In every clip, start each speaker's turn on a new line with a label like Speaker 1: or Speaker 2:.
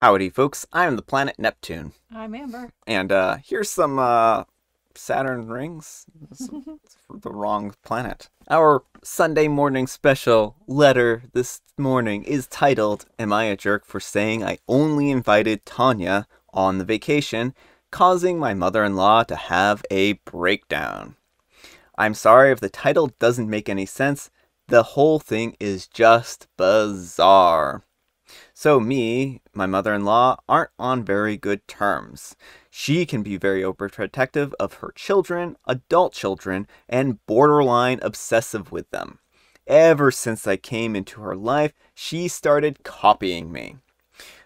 Speaker 1: Howdy, folks. I'm the planet Neptune.
Speaker 2: I'm Amber.
Speaker 1: And here's some Saturn rings. It's the wrong planet. Our Sunday morning special letter this morning is titled, Am I a Jerk for Saying I Only Invited Tonya on the Vacation, Causing My Mother-in-Law to Have a Breakdown? I'm sorry if the title doesn't make any sense. The whole thing is just bizarre. So my mother-in-law, aren't on very good terms. She can be very overprotective of her children, adult children, and borderline obsessive with them. Ever since I came into her life, she started copying me.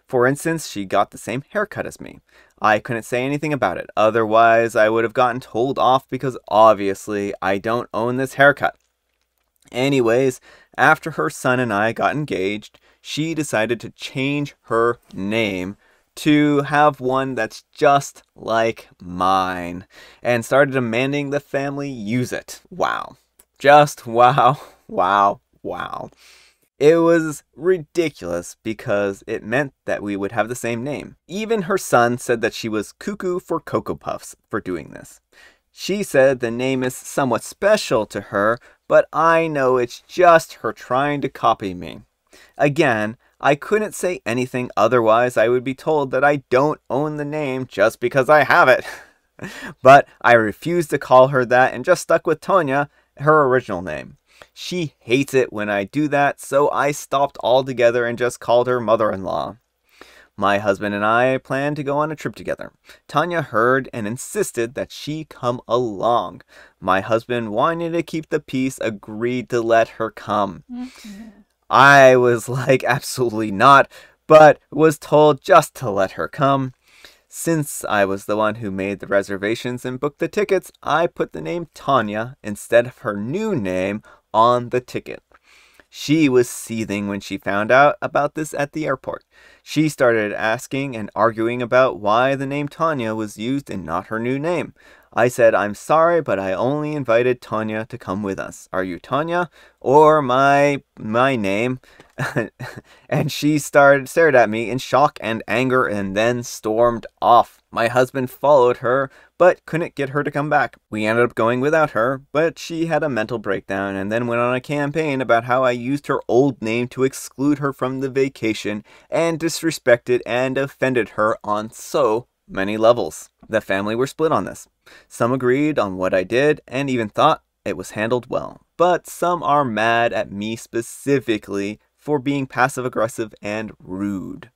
Speaker 1: For instance, she got the same haircut as me. I couldn't say anything about it, otherwise I would have gotten told off because obviously I don't own this haircut. Anyways, after her son and I got engaged, she decided to change her name to have one that's just like mine and started demanding the family use it. Wow. Just wow, wow, wow. It was ridiculous because it meant that we would have the same name. Even her son said that she was cuckoo for Cocoa Puffs for doing this. She said the name is somewhat special to her, but I know it's just her trying to copy me. Again, I couldn't say anything, otherwise I would be told that I don't own the name just because I have it. But I refused to call her that and just stuck with Tonya, her original name. She hates it when I do that, so I stopped altogether and just called her mother-in-law. My husband and I planned to go on a trip together. Tonya heard and insisted that she come along. My husband, wanting to keep the peace, agreed to let her come. I was like, absolutely not, but was told just to let her come. Since I was the one who made the reservations and booked the tickets, I put the name Tonya instead of her new name on the ticket. She was seething when she found out about this at the airport. She started asking and arguing about why the name Tonya was used and not her new name. I said, I'm sorry, but I only invited Tonya to come with us. Are you Tonya? Or my name? And she stared at me in shock and anger and then stormed off. My husband followed her, but couldn't get her to come back. We ended up going without her, but she had a mental breakdown and then went on a campaign about how I used her old name to exclude her from the vacation and disrespected and offended her on so many levels. The family were split on this. Some agreed on what I did and even thought it was handled well, but some are mad at me specifically for being passive-aggressive and rude.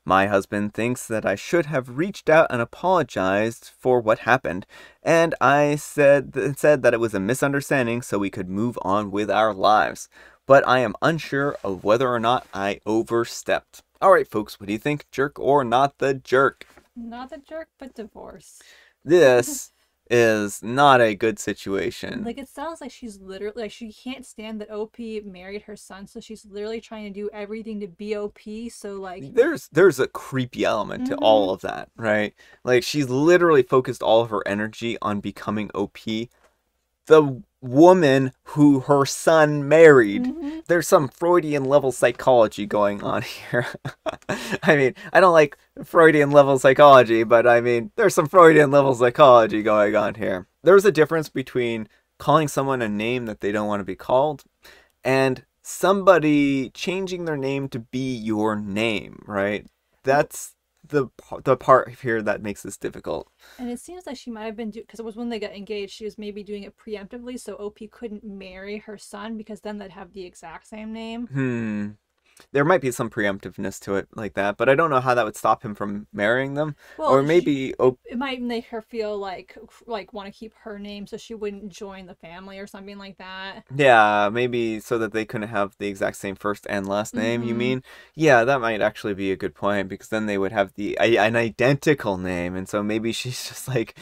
Speaker 1: My husband thinks that I should have reached out and apologized for what happened, and I said that it was a misunderstanding so we could move on with our lives. But I am unsure of whether or not I overstepped. Alright folks, what do you think? Jerk or not the jerk?
Speaker 2: Not the jerk, but divorce.
Speaker 1: This is not a good situation.
Speaker 2: Like, it sounds like she's literally, like, she can't stand that OP married her son, so she's literally trying to do everything to be OP, so, like...
Speaker 1: There's a creepy element to all of that, right? Like, she's literally focused all of her energy on becoming OP. The woman who her son married. There's some Freudian level psychology going on here. I mean, I don't like Freudian level psychology, but I mean, there's some Freudian level psychology going on here. There's a difference between calling someone a name that they don't want to be called and somebody changing their name to be your name, right? That's the part here that makes this difficult.
Speaker 2: And it seems like she might have been, because it was when they got engaged, she was maybe doing it preemptively so OP couldn't marry her son because then they'd have the exact same name.
Speaker 1: There might be some preemptiveness to it like that, but I don't know how that would stop him from marrying them.
Speaker 2: Well,
Speaker 1: Or maybe
Speaker 2: it might make her feel like want to keep her name so she wouldn't join the family or something like that.
Speaker 1: yeah, maybe so that they couldn't have the exact same first and last name, you mean? Yeah, that might actually be a good point because then they would have an identical name, and so maybe she's just like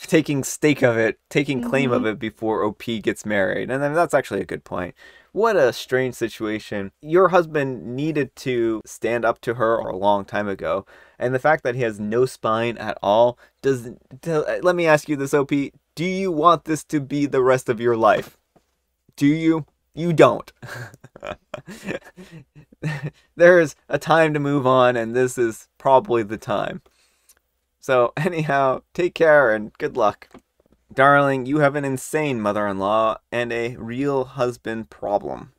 Speaker 1: taking stake of it, taking claim of it before OP gets married. And then that's actually a good point. What a strange situation. Your husband needed to stand up to her a long time ago, and the fact that he has no spine at all let me ask you this, OP. Do you want this to be the rest of your life? Do you? You don't. There's a time to move on, and this is probably the time. So, anyhow, take care and good luck. Darling, you have an insane mother-in-law and a real husband problem.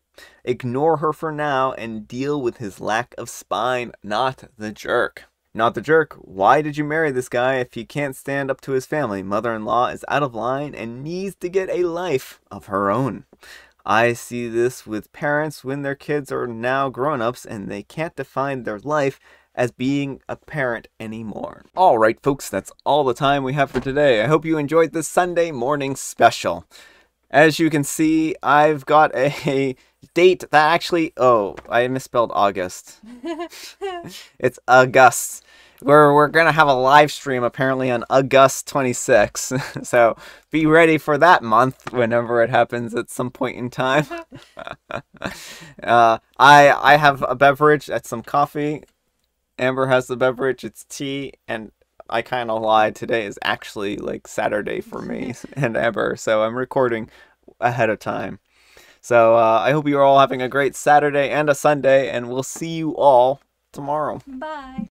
Speaker 1: Ignore her for now and deal with his lack of spine, not the jerk. Not the jerk. Why did you marry this guy if he can't stand up to his family? Mother-in-law is out of line and needs to get a life of her own. I see this with parents when their kids are now grown-ups and they can't define their life as being a parent anymore. Alright folks, that's all the time we have for today. I hope you enjoyed this Sunday morning special. As you can see, I've got a date that actually... Oh, I misspelled August. It's August. We're gonna have a live stream apparently on August 26th. So be ready for that month whenever it happens at some point in time. I have a beverage. That's some coffee. Amber has the beverage. It's tea. And I kind of lied. Today is actually like Saturday for me and Amber. So I'm recording ahead of time. So I hope you're all having a great Saturday and a Sunday. And we'll see you all tomorrow.
Speaker 2: Bye.